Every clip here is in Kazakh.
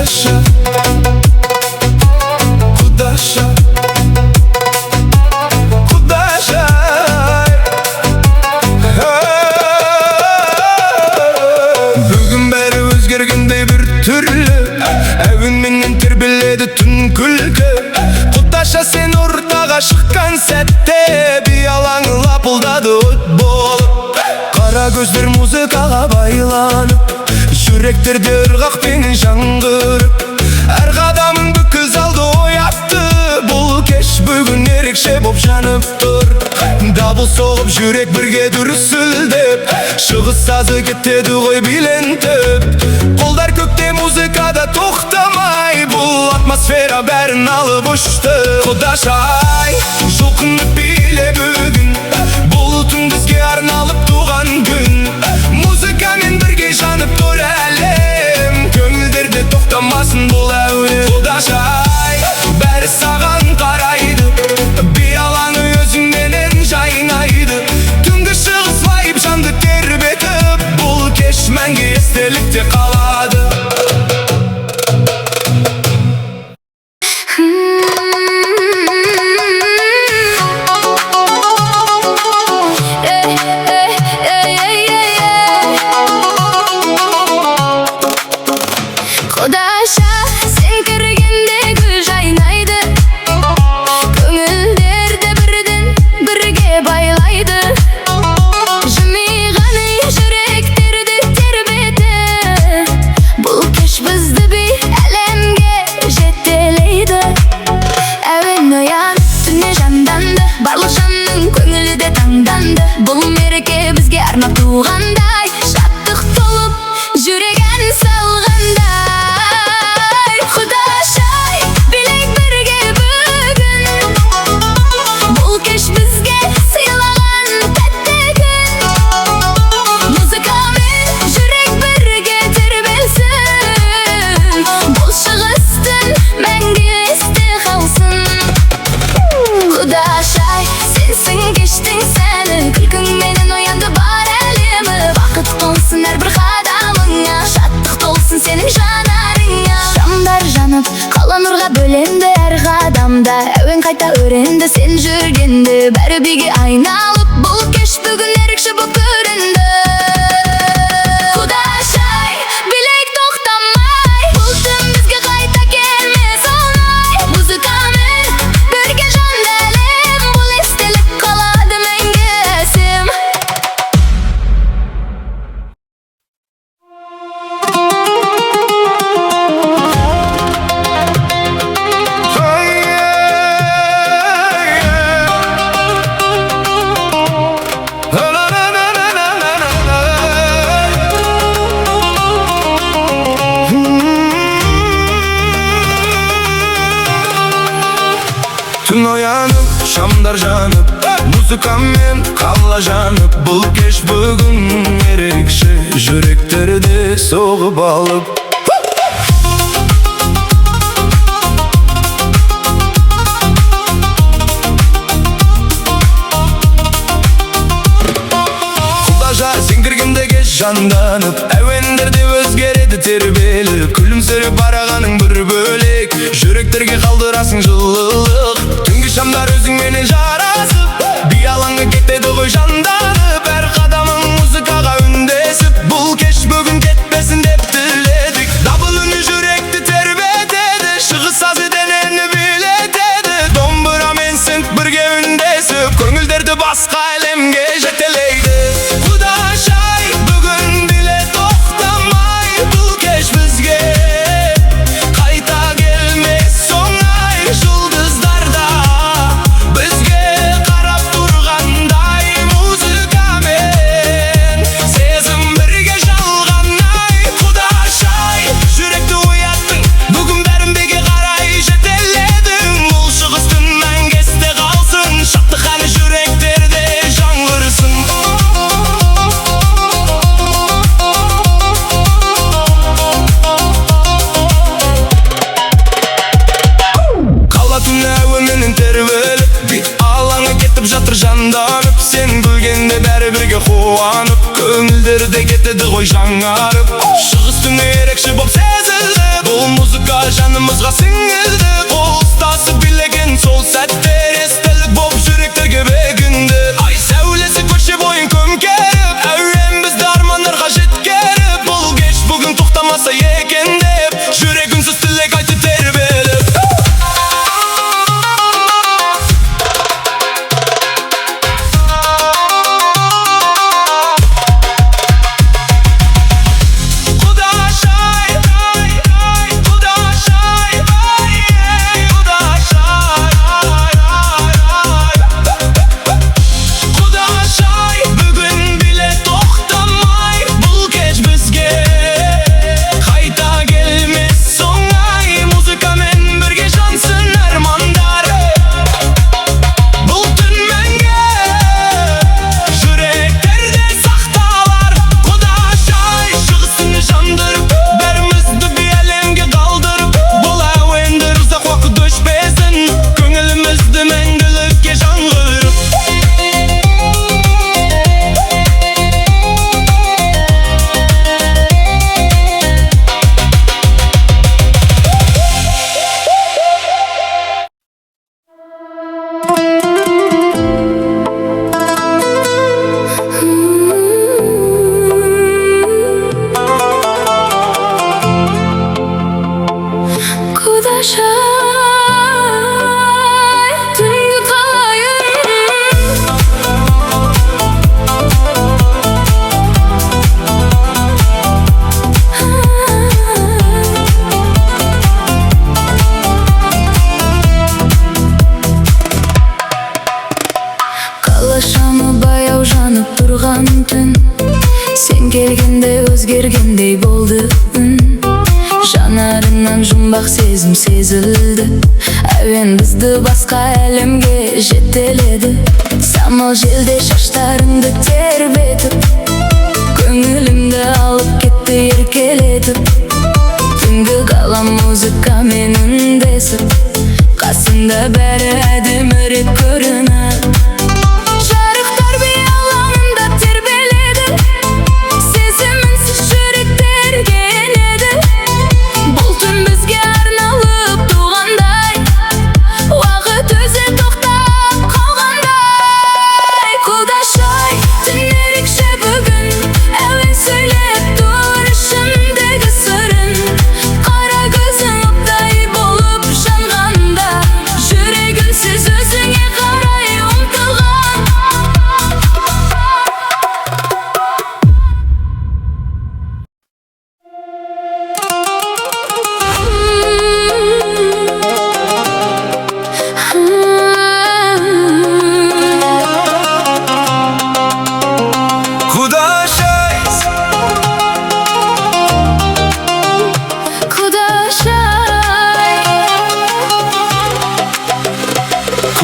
Kudaşa, kudaşa, kudaşa. Bugün beri özgergende bir türlü, evin menden terbiledi tün külgü. Kudaşa sen ortaga şıkkan sette, bir yalan lapıldadı öt bolup. Kara gözler muzikaga baylanıp, yüreklerde ırgak beni жаңғырып. Her kadamın bir kız aldı oyattı, бұл кеш бүгін ерекше боп жанып тұр. Дабыл соғып жүрек бірге дүрсілдеп, шығыс сазы кетеді ғой билентіп. Қолдар көкте музыкада тоқтамай, бұл атмосфера бәрін алып ұшты. Құдаш-ай, жұлқынып биле бүгін, бұл түн бізге арналып туған күн. Музыкамен бірге жанып тұр әлем, көңілдерде тоқтамасын бұл әуен. Құдаш-ай, бәрі саған қарайды, би алаңы өзіңменен жайнайды. Түнгі шығыс вайып жанды тербетіп, бұл кеш мәңгі естелікте қалады. Құдаша, сен кіргенде гүл жайнайды, көңілдерді бірден бірге байлайды. Жымиғаны жүректерді тербетіп, бұл кеш бізді би әлемге жетелейді. Әуен оянып түнне жанданды, барлық жанның көңілі де таңданды. Бұл мереке бізге арнап туғандай, шаттық толып жүрек ән салғандай. Сенің жанарыңа шамдар жанып, қала нұрға бөленді әр қадамда. Әуен қайта өренді сен жүргенде, бәрі биге айналып, бұл кеш бүгін ерекше боп көрінді. Құдаш-ай, билейік тоқтамай, бұл түн бізге қайта келмес оңай. Музыкамен бірге жанды әлем, бұл естелік қалады мәңгі әсем. Түн оянып, шамдар жанып, музыкамен қала жанып. Бұл кеш бүгін ерекше, жүректерді соғып алып. Құдажа, сен кіргенде кеш жанданып, әуендерде өзгереді тербеліп. Күлімсіреп барағаның бір бөлек, жүректерге қалдырасың жылылық. Түнгі шамдар өзіңменен жарасып, би алаңы кетеді ғой жанданып. Әр қадамың музыкаға үндесіп, бұл кеш бүгін кетпесін деп тіледік. Дабыл үні жүректі тербетеді, шығыс сазы денені билетеді. Домбырамен сен бірге үндесіп, көңілдерді басқа әлемге жетелейді. Құдаш-ай, бүгін биле тоқтамай, бұл кеш бізге қайта келмес оңай. Жұлдыздарда бізге қарап тұрғандай, музыкамен сезім бірге жалғанай. Құдаш-ай, жүректі ояттың, бүгін бәрін биге қарай жетеледің. Бұл шығыс түн мәңгі есте қалсын, шаттық әні жүректерде жаңғырсын. Қала түні әуенменен тербеліп, би алаңы кетіп жатыр жанданып. Сен күлгенде бәрі бірге қуанып, көңілдерде кетеді ғой жаңарып. Шығыс түні ерекше боп сезілді, Бұл музыка жанымызға сіңілді, қол ұстасып билеген сол сәттер естелік боп жүректерге бекінді. Ай сәулесі көше бойын көмкеріп, әуен бізді армандарға жеткеріп, бұл кеш бүгін тоқтамаса екен деп, жүрек үнсіз тілек айтты тербеліп. Сен келгенде өзгергендей болды үн, жанарыңнан жұмбақ сезім сезілді. Әуен бізді басқа әлемге жетеледі. Самал желде шаштарыңды тербетіп, көңілімді алып кетті еркелетіп. Түнгі ғалам музыкамен үндесіп, қасында бәрі әдемірек көрінеді.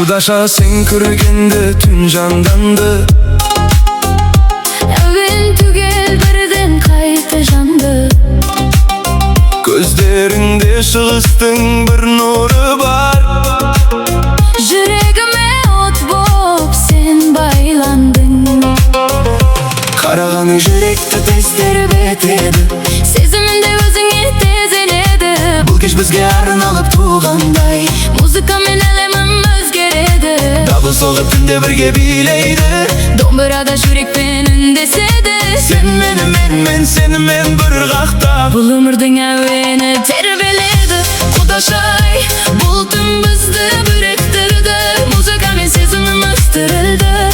Құдаша сен көргенде түн жанданды, әуен түгел бірден қайта жанды. көздеріңде шығыстың бір нұры бар. Жүрегіме от боп сен байландың, Қарағаның жүректі тез тербетеді, сезімінде өзіңе тезеледі. бұл кеш бізге арналып туғандай, Музыка мен әлемім өзгереді. дабыл соғып түнде бірге билейді, Домбырада жүрекпен үндеседі. сен мен сенімен бір қақта, Бұл өмірдің әуені тербеледі. Құдашай, бұл түн бізді біріктірді, музыка мен сезімім өстірілді.